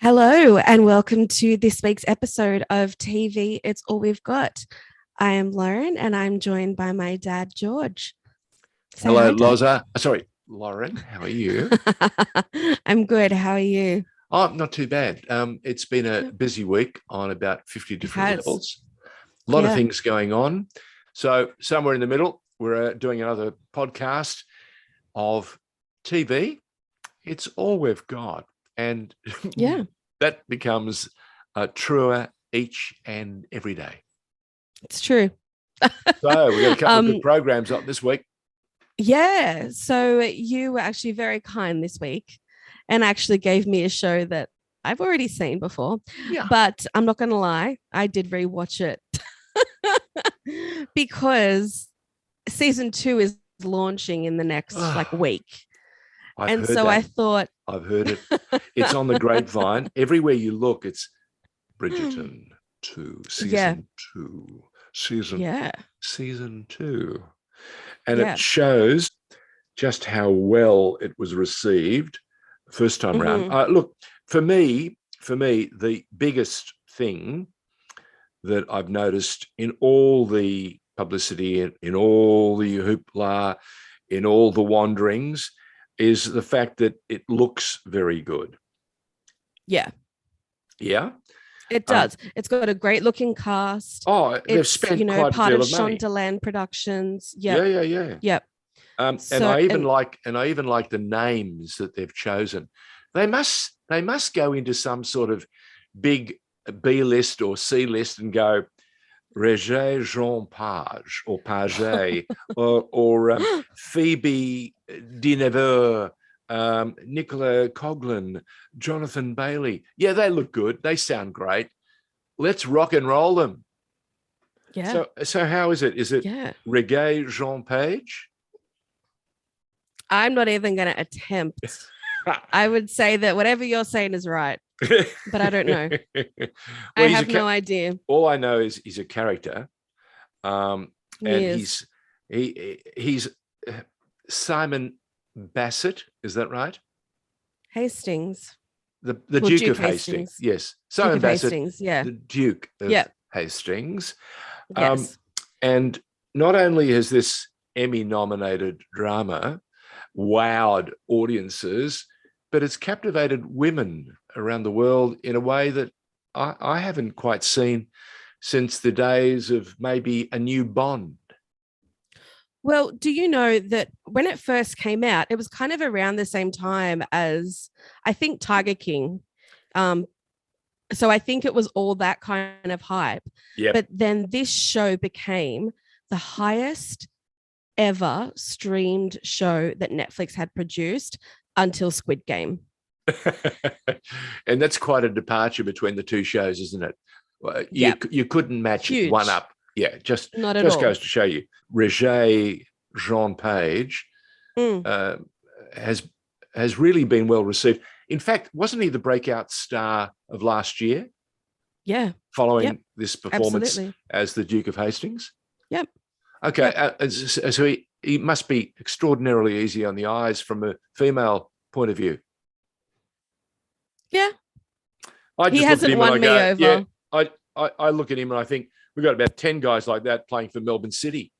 Hello, and welcome to this week's episode of TV It's All We've Got. I am Lauren, and I'm joined by my dad, George. Say Hello, hi, Dad. Loza. Sorry, Lauren. How are you? I'm good. How are you? Oh, not too bad. It's been a Yep. busy week on about 50 It different has. levels. A lot of Yeah. things going on. So somewhere in the middle, we're doing another podcast of TV. It's all we've got. And Yeah. that becomes truer each and every day. It's true. So we've got a couple of Um, good programs up this week. yeah. So you were actually very kind this week and actually gave me a show that I've already seen before. Yeah. But I'm not going to lie, I did rewatch it because season 2 is launching in the next week. I've And heard so that. I thought, I've heard it. It's on the grapevine. Everywhere you look, it's Bridgerton 2, yeah, season 2. And yeah. it shows just how well it was received first time round. Mhm. Look, for me, the biggest thing that I've noticed in all the publicity, in all the hoopla, in all the wanderings, is the fact that it looks very good. Yeah, Yeah. it does. It's got a great looking cast. They've It's, spent quite a part deal of of money. Shondaland Productions. Yep. Yeah. Yep. And So, I even like the names that they've chosen. They must go into some sort of big B list or C list and go Roger Jean Page or Page or Phoebe Dineveur, Nicola Coughlin, Jonathan Bailey. Yeah, they look good. They sound great. Let's rock and roll them. yeah. So how is it? Is it Yeah. Reggae Jean Page? I'm not even going to attempt. I would say that whatever you're saying is right, but I don't know. I have no idea. All I know is he's a character, and Yes. he's Simon Bassett. Is that right? Hastings. The Well, Duke Duke of Hastings. Yes, Duke Simon of Bassett, Hastings. Yeah. the Duke of Yeah. Hastings. Yes. And not only has this Emmy-nominated drama wowed audiences, but it's captivated women around the world in a way that I haven't quite seen since the days of maybe a new Bond. Well, do you know that when it first came out, it was kind of around the same time as I think Tiger King. Um, so I think it was all that kind of hype. Yep. But then this show became the highest ever streamed show that Netflix had produced until Squid Game. And that's quite a departure between the two shows, isn't it? You couldn't match Huge. one up. Yeah, Not at just all. goes to show you. Roger Jean Page Mm. has really been well received. In fact, wasn't he the breakout star of last year Yeah. following Yep. this performance Absolutely. as the Duke of Hastings? Yep. Okay, Yep. so he must be extraordinarily easy on the eyes from a female point of view. Yeah. I He just look at hasn't him and I won me go, over. yeah. I look at him and I think we've got about 10 guys like that playing for Melbourne City.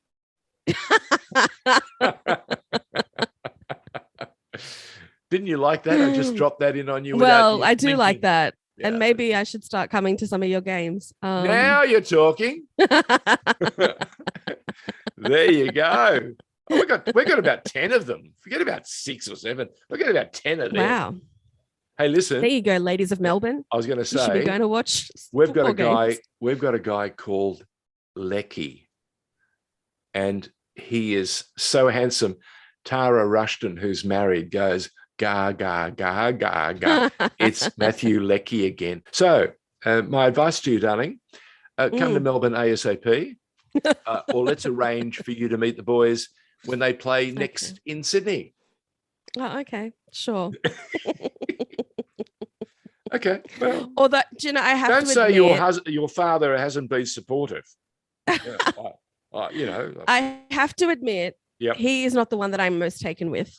Didn't you like that? I just dropped that in on you. Well, I do like that. Yeah. And maybe I should start coming to some of your games. Now you're talking. There you go. Oh, we got about 10 of them. Forget about 6 or 7. We got about 10 of them. Wow. Hey, listen. There you go, ladies of Melbourne. I was going to say, you should be going to watch. We've got games. a guy called Lecky, and he is so handsome. Tara Rushton, who's married, goes ga ga ga ga ga. It's Matthew Lecky again. So, my advice to you, darling, come to Melbourne ASAP, or let's arrange for you to meet the boys when they play next in Sydney. Oh, okay, sure. Okay. Well, although, do you know, I have don't to say admit, your father hasn't been supportive. Yeah, I have to admit, yep. He is not the one that I'm most taken with.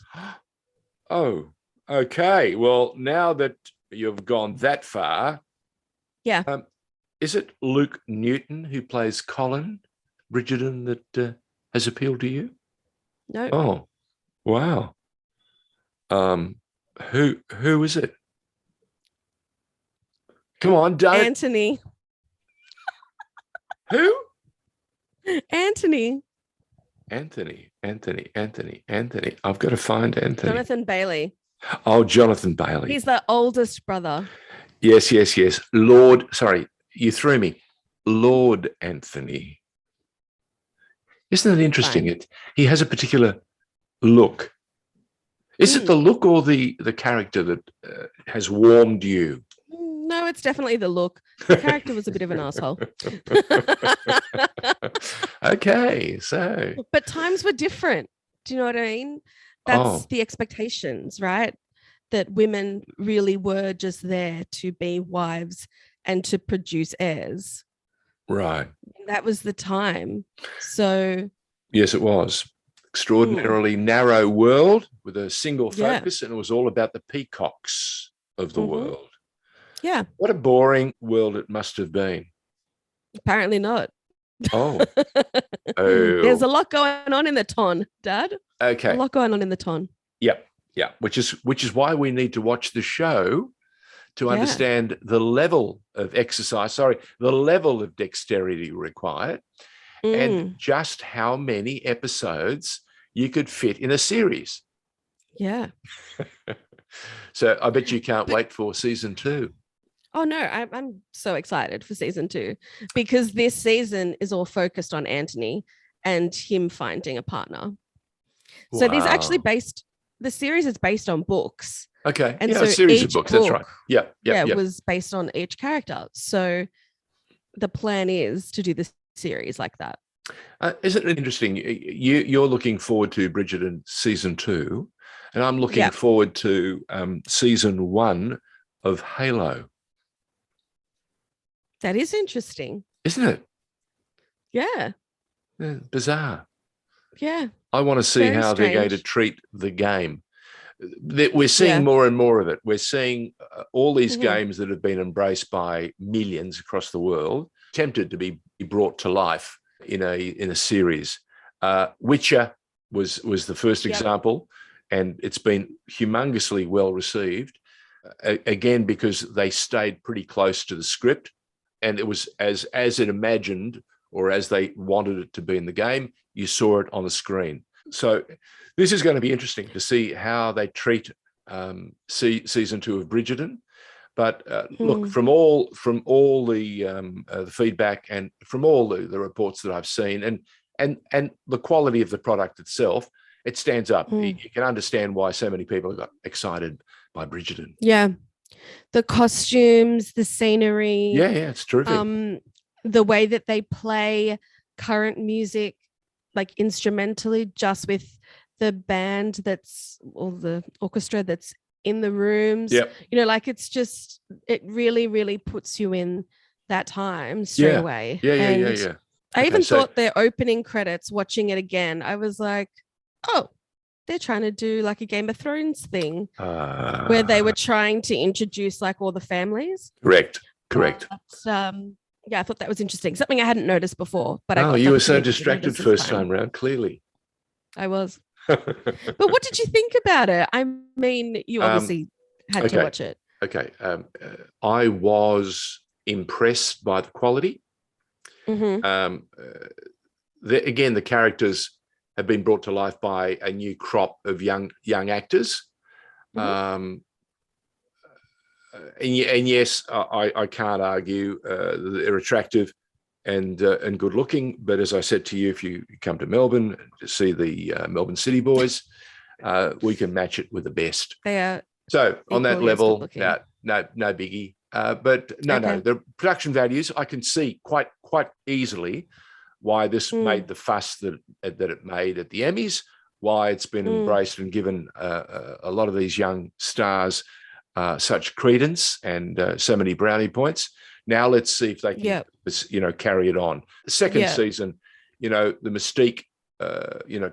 Oh, okay. Well, now that you've gone that far. Yeah. Is it Luke Newton who plays Colin Bridgerton that has appealed to you? No. Oh, wow. Who is it? Come on, don't. Anthony. Who? Anthony. Anthony. I've got to find Anthony. Jonathan Bailey. Oh, Jonathan Bailey. He's the oldest brother. Yes. Lord, sorry, you threw me. Lord Anthony. Isn't that interesting? He has a particular look. Is it the look or the character that has warmed you? No, it's definitely the look. The character was a bit of an asshole. Okay, so. But times were different. Do you know what I mean? That's the expectations, right? That women really were just there to be wives and to produce heirs. Right. That was the time. So. Yes, it was. Extraordinarily narrow world with a single focus, and it was all about the peacocks of the world. Yeah. What a boring world it must have been. Apparently not. Oh. There's a lot going on in the ton, Dad. Okay. A lot going on in the ton. Yep. Yeah. Which is why we need to watch the show to understand the level of exercise, the level of dexterity required, and just how many episodes you could fit in a series. Yeah. So I bet you can't wait for season 2. Oh, no, I'm so excited for season 2 because this season is all focused on Anthony and him finding a partner. Wow. So the series is based on books. Okay. And so a series of books. That's right. Yeah. It was based on each character. So the plan is to do the series like that. Isn't it interesting? You're looking forward to Bridgerton season 2, and I'm looking forward to season 1 of Halo. That is interesting. Isn't it? Yeah. Bizarre. Yeah. I want to see how they're going to treat the game. We're seeing more and more of it. We're seeing all these games that have been embraced by millions across the world, tempted to be brought to life in a series. Witcher was the first example, and it's been humongously well received. Again, because they stayed pretty close to the script, and it was as it imagined or as they wanted it to be in the game. You saw it on the screen. So this is going to be interesting to see how they treat season 2 of Bridgerton. But look, from all the feedback and from all the reports that I've seen, and the quality of the product itself, it stands up. You can understand why so many people got excited by Bridgerton. Yeah, the costumes, the scenery. Yeah, it's terrific. The way that they play current music, like instrumentally, just with the band or the orchestra that's in the rooms. Yep. It really, really puts you in that time straight away. Yeah. I even thought their opening credits, watching it again, I was like, oh, they're trying to do like a Game of Thrones thing where they were trying to introduce like all the families. Correct. I thought that was interesting. Something I hadn't noticed before. But you were so distracted first time around, clearly. I was. But what did you think about it? I mean, you obviously had to watch it. Okay. I was impressed by the quality. Again, the characters have been brought to life by a new crop of young actors. And yes, I can't argue they're attractive and good looking. But as I said to you, if you come to Melbourne to see the Melbourne City Boys, we can match it with the best. They are so on that level, no biggie. But no, the production values, I can see quite easily why this made the fuss that it made at the Emmys, why it's been embraced and given a lot of these young stars such credence and so many brownie points. Now let's see if they can, carry it on. The second season, the mystique,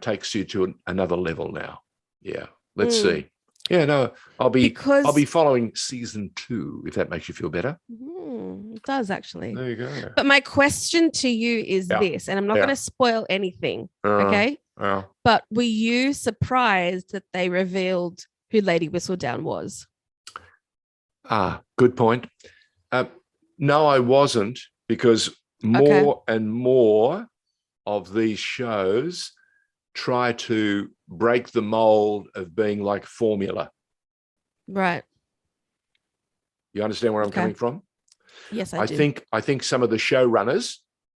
takes you to another level now. Yeah, let's see. Yeah, no, I'll be because following season 2 if that makes you feel better. it does actually. There you go. But my question to you is Yeah. this, and I'm not Yeah. going to spoil anything, Uh, okay? uh, But were you surprised that they revealed who Lady Whistledown was? Good point. Uh, no, I wasn't, because Okay. more and more of these shows try to break the mold of being like formula. Right. You understand where I'm Okay. coming from? Yes, I I do. think some of the showrunners,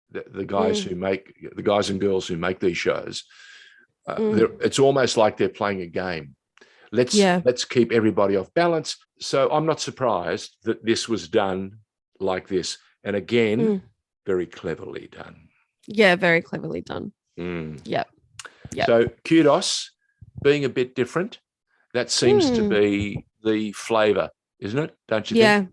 the guys the guys and girls who make these shows, it's almost like they're playing a game. Let's keep everybody off balance. So I'm not surprised that this was done like this. And again, very cleverly done. Yeah, very cleverly done. Yep. Yep. So kudos, being a bit different. That seems to be the flavor, isn't it? Don't you think?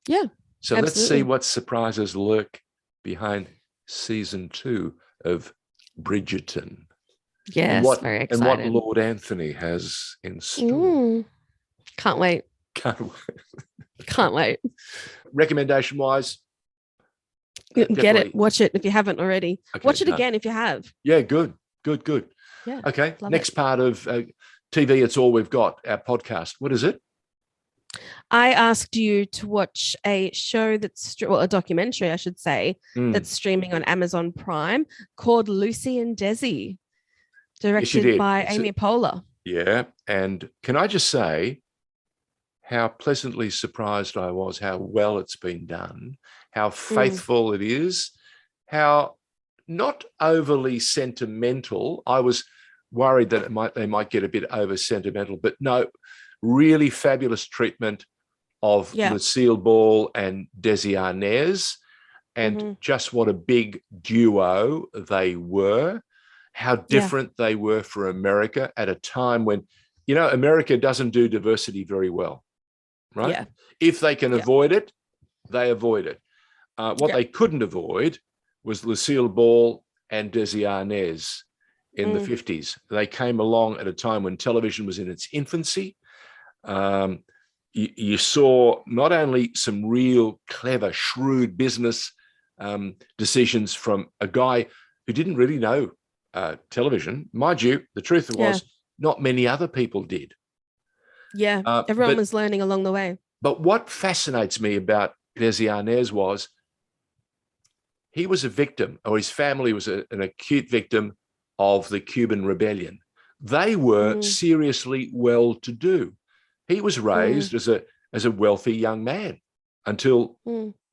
Yeah. So absolutely. let's see what surprises lurk behind season 2 of Bridgerton. Yes, very excited. And what Lord Anthony has in store. Can't wait. Can't wait. Can't wait. Recommendation wise, get it. Watch it if you haven't already. Okay, watch it again if you have. Yeah, good. Yeah. Okay, next part of TV, It's All We've Got, our podcast. What is it? I asked you to watch a show a documentary, I should say, that's streaming on Amazon Prime called Lucy and Desi, directed by Amy Poehler. Yeah, and can I just say how pleasantly surprised I was how well it's been done, how faithful it is, how not overly sentimental. I was worried that they might get a bit over sentimental, but no, really fabulous treatment of Lucille Ball and Desi Arnaz, and just what a big duo they were, how different they were for America at a time when, America doesn't do diversity very well, right? Yeah. If they can avoid it, they avoid it. What they couldn't avoid was Lucille Ball and Desi Arnaz in the 50s. They came along at a time when television was in its infancy. You saw not only some real clever, shrewd business decisions from a guy who didn't really know television. Mind you, the truth was not many other people did. Yeah, everyone was learning along the way. But what fascinates me about Desi Arnaz was he was a victim, or his family was an acute victim of the Cuban rebellion. They were seriously well-to-do. He was raised as a wealthy young man until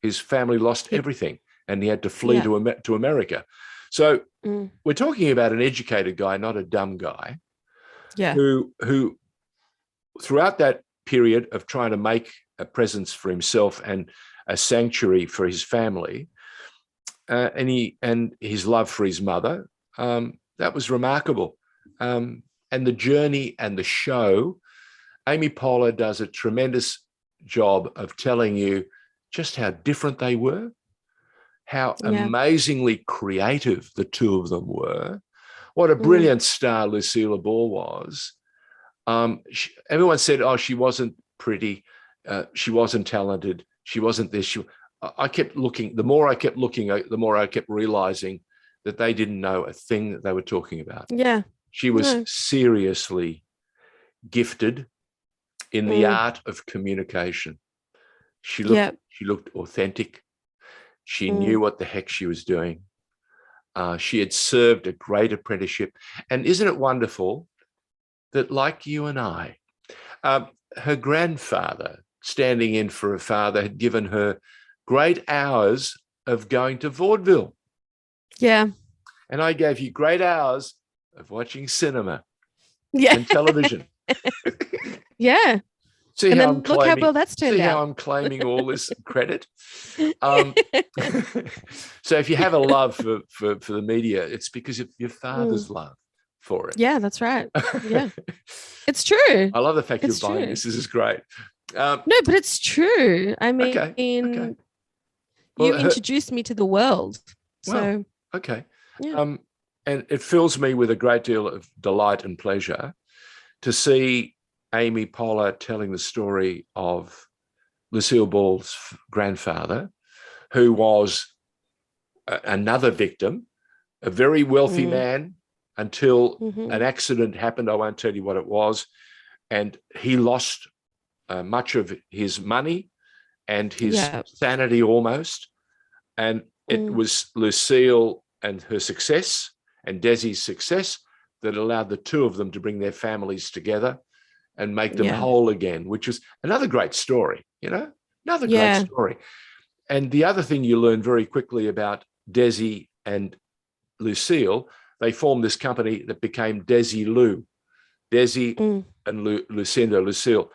his family lost everything and he had to flee to America. So we're talking about an educated guy, not a dumb guy, who throughout that period of trying to make a presence for himself and a sanctuary for his family, and his love for his mother, that was remarkable. And the journey and the show, Amy Poehler does a tremendous job of telling you just how different they were, how amazingly creative the two of them were, what a brilliant star Lucille Ball was. Everyone said, oh, she wasn't pretty, she wasn't talented, she wasn't this. I kept looking. The more I kept looking, the more I kept realizing that they didn't know a thing that they were talking about. Yeah. She was seriously gifted in the art of communication. She looked authentic. She knew what the heck she was doing. She had served a great apprenticeship. And isn't it wonderful that, like you and I, her grandfather, standing in for her father, had given her great hours of going to vaudeville. Yeah. And I gave you great hours of watching cinema and television. Yeah. See and how then I'm claiming, look how well that's turned out. See how I'm claiming all this credit. So if you have a love for the media, it's because of your father's love for it. Yeah, that's right. Yeah, it's true. I love the fact you're buying this. This is great. No, but it's true. I mean, you introduced me to the world. So okay. Yeah. And it fills me with a great deal of delight and pleasure to see Amy Poehler telling the story of Lucille Ball's grandfather, who was another victim, a very wealthy man, until an accident happened. I won't tell you what it was. And he lost much of his money and his sanity almost. And it was Lucille and her success and Desi's success that allowed the two of them to bring their families together and make them whole again, which is another great story, another great story. And the other thing you learn very quickly about Desi and Lucille, they formed this company that became Desi and Lucinda Lucille.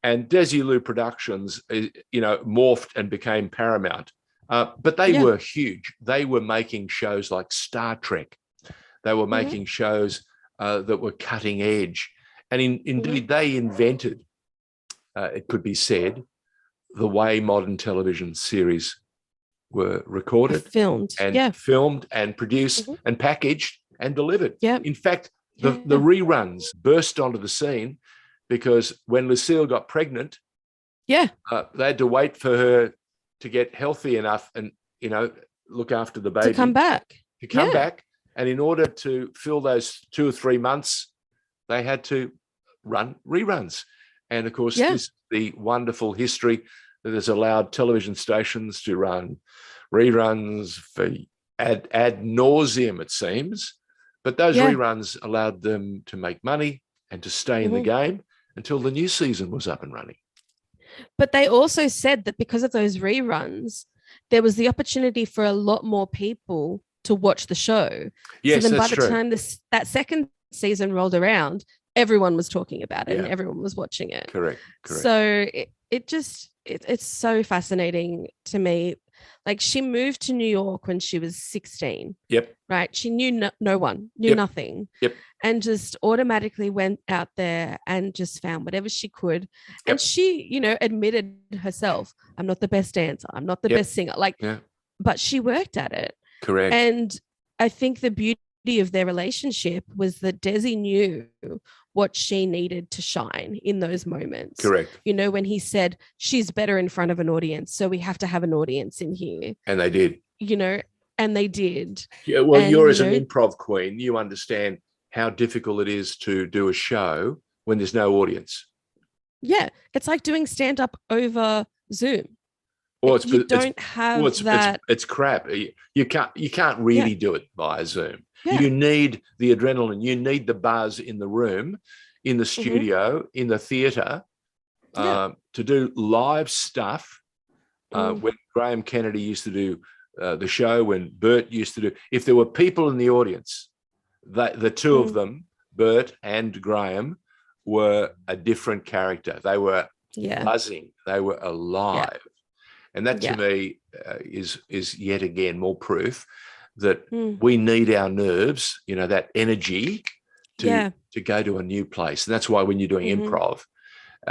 And Desilu Productions, morphed and became Paramount. But they were huge. They were making shows like Star Trek. They were making shows that were cutting edge. And indeed, they invented, it could be said, the way modern television series were recorded, filmed and produced and packaged and delivered. In fact, the reruns burst onto the scene because when Lucille got pregnant, they had to wait for her to get healthy enough and, look after the baby. To come back. And in order to fill those 2 or 3 months, they had to run reruns. And of course, this is the wonderful history that has allowed television stations to run reruns for ad nauseum, it seems. But those reruns allowed them to make money and to stay in the game until the new season was up and running. But they also said that because of those reruns, there was the opportunity for a lot more people to watch the show. Yes, so then that's by the true. time that second season rolled around, everyone was talking about it and everyone was watching it. Correct. So it's so fascinating to me. Like, she moved to New York when she was 16. Yep. Right. She knew no one, knew nothing. Yep. And just automatically went out there and just found whatever she could. And she, admitted herself, I'm not the best dancer. I'm not the best singer. But she worked at it. Correct. And I think the beauty of their relationship was that Desi knew what she needed to shine in those moments. Correct. When he said, she's better in front of an audience, so we have to have an audience in here. And they did. And they did. Yeah, well, you're as an improv queen, you understand how difficult it is to do a show when there's no audience. Yeah, it's like doing stand-up over Zoom. Well, it's crap. You can't really do it via Zoom. Yeah. You need the adrenaline. You need the buzz in the room, in the studio, in the theatre, to do live stuff. When Graham Kennedy used to do the show, when Bert used to do, if there were people in the audience, the two of them, Bert and Graham, were a different character. They were buzzing. They were alive. Yeah. And that to me is yet again more proof that we need our nerves, that energy to go to a new place. And that's why when you're doing improv,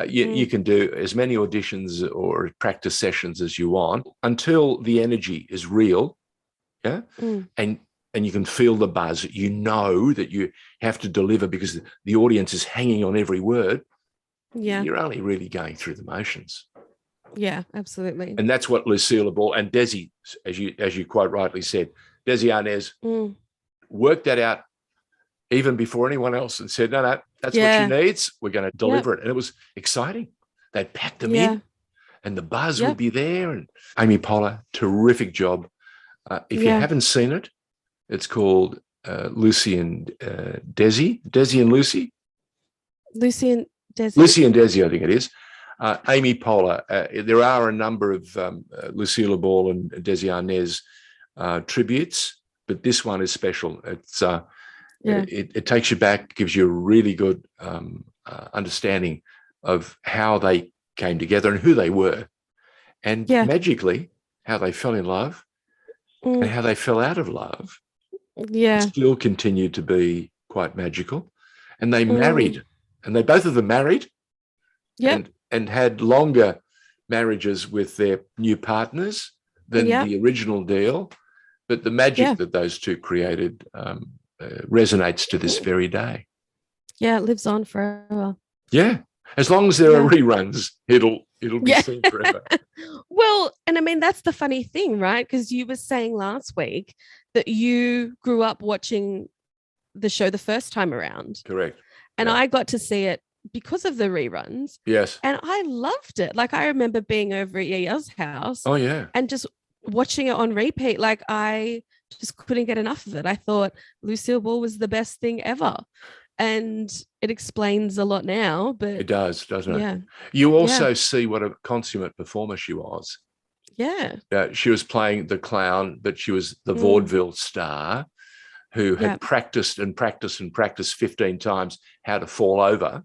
you can do as many auditions or practice sessions as you want until the energy is real. Yeah. And you can feel the buzz. You know that you have to deliver because the audience is hanging on every word. Yeah. You're only really going through the motions. Yeah, absolutely. And that's what Lucille Ball and Desi, as you quite rightly said, Desi Arnaz worked that out even before anyone else and said, no, that's what she needs. We're going to deliver it. And it was exciting. They packed them in and the buzz would be there. And Amy Poehler, terrific job. If you haven't seen it, it's called Lucy and Desi. Desi and Lucy? Lucy and Desi. Lucy and Desi, I think it is. Amy Poehler. There are a number of Lucille Ball and Desi Arnaz tributes, but this one is special. It's it takes you back, gives you a really good understanding of how they came together and who they were, and magically how they fell in love and how they fell out of love. Yeah, still continued to be quite magical, and they married, and they both of them married. Yeah. And had longer marriages with their new partners than the original deal. But the magic that those two created resonates to this very day. Yeah, it lives on forever. Yeah. As long as there are Yeah. reruns, it'll be Yeah. seen forever. Well, and I mean, that's the funny thing, right? Because you were saying last week that you grew up watching the show the first time around, Correct. and Yeah. I got to see it because of the reruns, Yes. and I loved it. Like, I remember being over at Yael's house Oh, yeah. and just watching it on repeat. Like, I just couldn't get enough of it. I thought Lucille Ball was the best thing ever. And it explains a lot now, but It does, doesn't it? yeah, You yeah, also see what a consummate performer she was. yeah, She was playing the clown, but she was the Mm. vaudeville star who had Yeah. practiced and practiced and practiced 15 times how to fall over.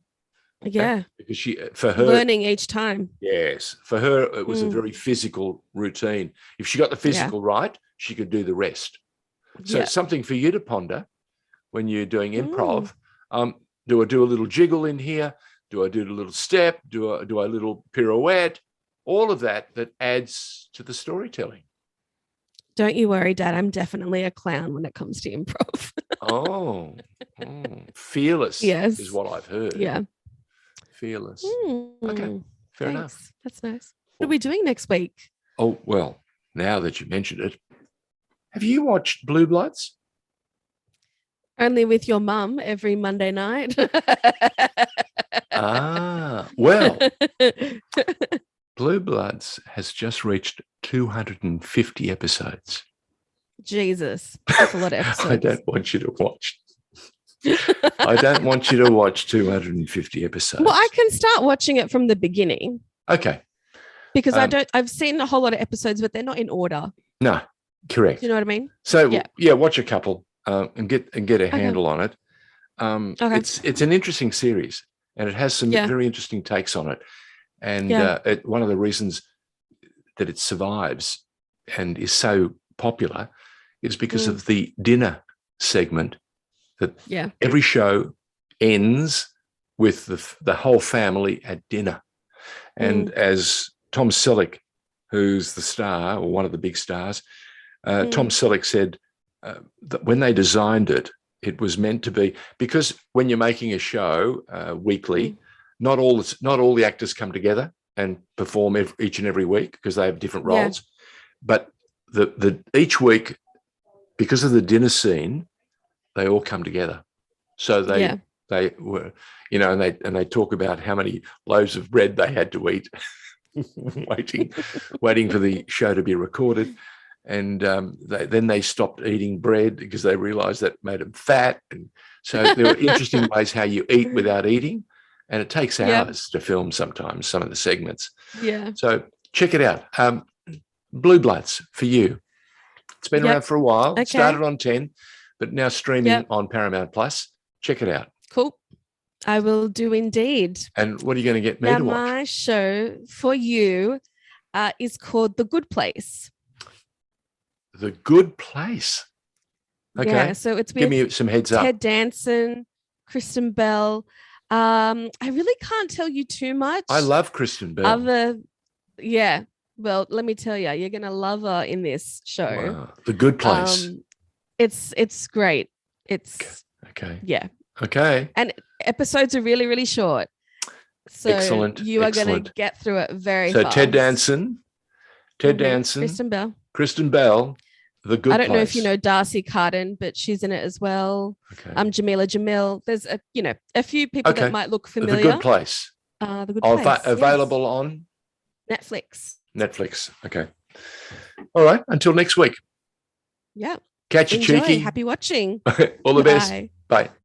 yeah. Because for her, Learning each time. yes, for her, it was a Mm. very physical routine. If she got the physical right, she could do the rest. So Yeah. it's something for you to ponder when you're doing improv. Mm. Do I do a little jiggle in here? Do I do a little step? Do I do a little pirouette? All of that adds to the storytelling. Don't you worry, Dad. I'm definitely a clown when it comes to improv. Oh, fearless Yes. is what I've heard. Yeah. Fearless. Mm. Okay, fair Thanks. enough. That's nice. What are we doing next week? Oh, well, now that you mentioned it, have you watched Blue Bloods? Only with your mum every Monday night. Well, Blue Bloods has just reached 250 episodes. Jesus, that's a lot of episodes. I don't want you to watch. I don't want you to watch 250 episodes. Well, I can start watching it from the beginning. Okay. Because I've seen a whole lot of episodes, but they're not in order. No, correct. Do you know what I mean? So yeah watch a couple and get a handle on it. Okay. It's an interesting series, and it has some very interesting takes on it. And one of the reasons that it survives and is so popular is because of the dinner segment. That every show ends with the whole family at dinner, and as Tom Selleck, who's the star or one of the big stars, Tom Selleck said that when they designed it, it was meant to be, because when you're making a show weekly, not all the actors come together and perform each and every week because they have different roles. But each week, because of the dinner scene, they all come together. So they were, and they talk about how many loaves of bread they had to eat, waiting for the show to be recorded. And then they stopped eating bread because they realized that made them fat. And so there were interesting ways how you eat without eating. And it takes hours to film sometimes, some of the segments. Yeah. So check it out. Blue Bloods for you. It's been around for a while. Okay. Started on 10, but now streaming on Paramount Plus. Check it out. Cool. I will do indeed. And what are you going to get me to watch? My show for you is called The Good Place. The Good Place. Okay. Yeah, so it's with Give me some heads up. Ted Danson, Kristen Bell. I really can't tell you too much. I love Kristen Bell. Well, let me tell you, you're gonna love her in this show. Wow. The Good Place. It's great. It's okay. Yeah. Okay. And episodes are really, really short. So you are going to get through it very fast. So Ted Danson, Kristen Bell, The Good Place. I don't know if you know Darcy Carden, but she's in it as well. Okay. Jamila Jamil. There's a few people that might look familiar. The Good Place. The Good Place. Available on Netflix. Okay. All right. Until next week. Yeah. Catch you, cheeky. Happy watching. All the best. Bye.